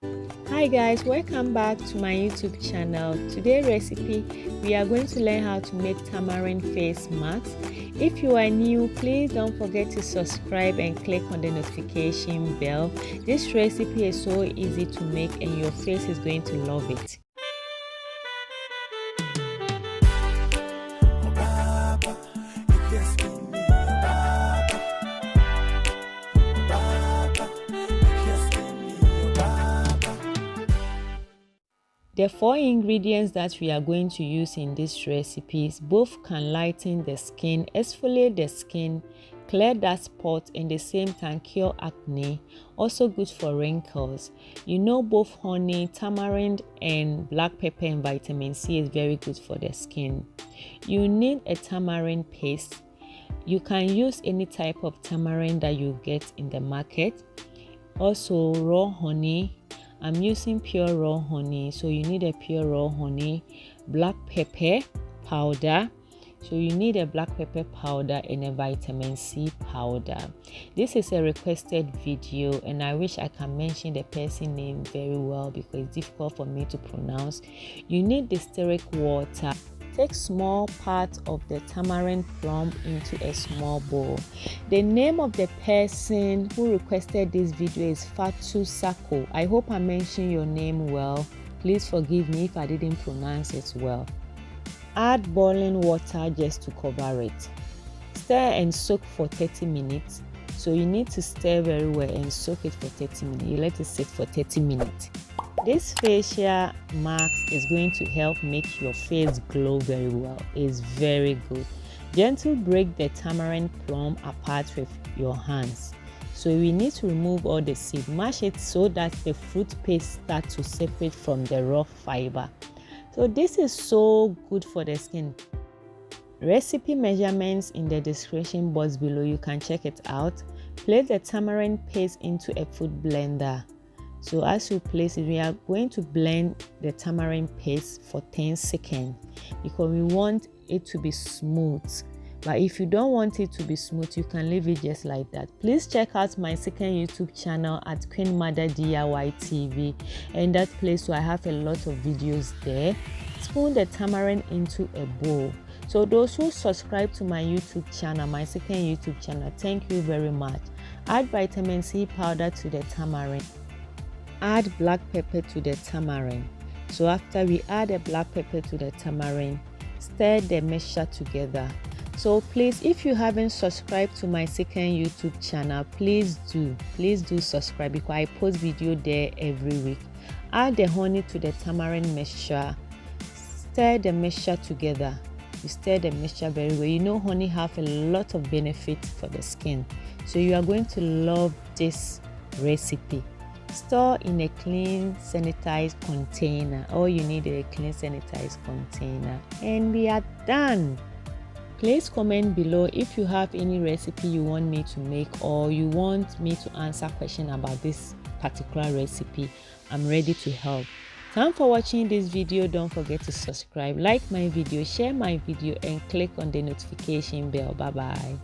Hi guys, welcome back to my YouTube channel. Today's recipe, we are going to learn how to make tamarind face masks. If you are new, please don't forget to subscribe and click on the notification bell. This recipe is so easy to make and your face is going to love it. The 4 ingredients that we are going to use in this recipe both can lighten the skin, exfoliate the skin, clear that spot, and the same time cure acne, also good for wrinkles. You know, both honey, tamarind, and black pepper and vitamin C is very good for the skin. You need a tamarind paste. You can use any type of tamarind that you get in the market. Also raw honey. I'm using pure raw honey, so you need a pure raw honey. Black pepper powder, so you need a black pepper powder and a vitamin C powder. This is a requested video and I wish I can mention the person name very well because it's difficult for me to pronounce. You need distilled water. Take small part of the tamarind plum into a small bowl. The name of the person who requested this video is Fatu Sako. I hope I mentioned your name well. Please forgive me if I didn't pronounce it well. Add boiling water just to cover it. Stir and soak for 30 minutes. So you need to stir very well and soak it for 30 minutes. You let it sit for 30 minutes. This facial mask is going to help make your face glow very well. It's very good. Gently break the tamarind plum apart with your hands. So we need to remove all the seed. Mash it so that the fruit paste starts to separate from the raw fiber. So this is so good for the skin. Recipe measurements in the description box below. You can check it out. Place the tamarind paste into a food blender. So as you place it, we are going to blend the tamarind paste for 10 seconds because we want it to be smooth. But if you don't want it to be smooth, you can leave it just like that. Please check out my second YouTube channel at Queen Mother DIY TV. And that place where I have a lot of videos there. Spoon the tamarind into a bowl. So those who subscribe to my YouTube channel, my second YouTube channel, thank you very much. Add vitamin C powder to the tamarind. Add black pepper to the tamarind. So after we add the black pepper to the tamarind, stir the mixture together. So please, if you haven't subscribed to my second YouTube channel, please do subscribe because I post video there every week. Add the honey to the tamarind mixture. Stir the mixture together. You stir the mixture very well. You know, honey have a lot of benefits for the skin, so you are going to love this recipe. Store in a clean sanitized container. All you need is a clean sanitized container and we are done. Please comment below if you have any recipe you want me to make or you want me to answer question about this particular recipe. I'm ready to help. Thanks for watching this video. Don't forget to subscribe, like my video, share my video and click on the notification bell. Bye bye.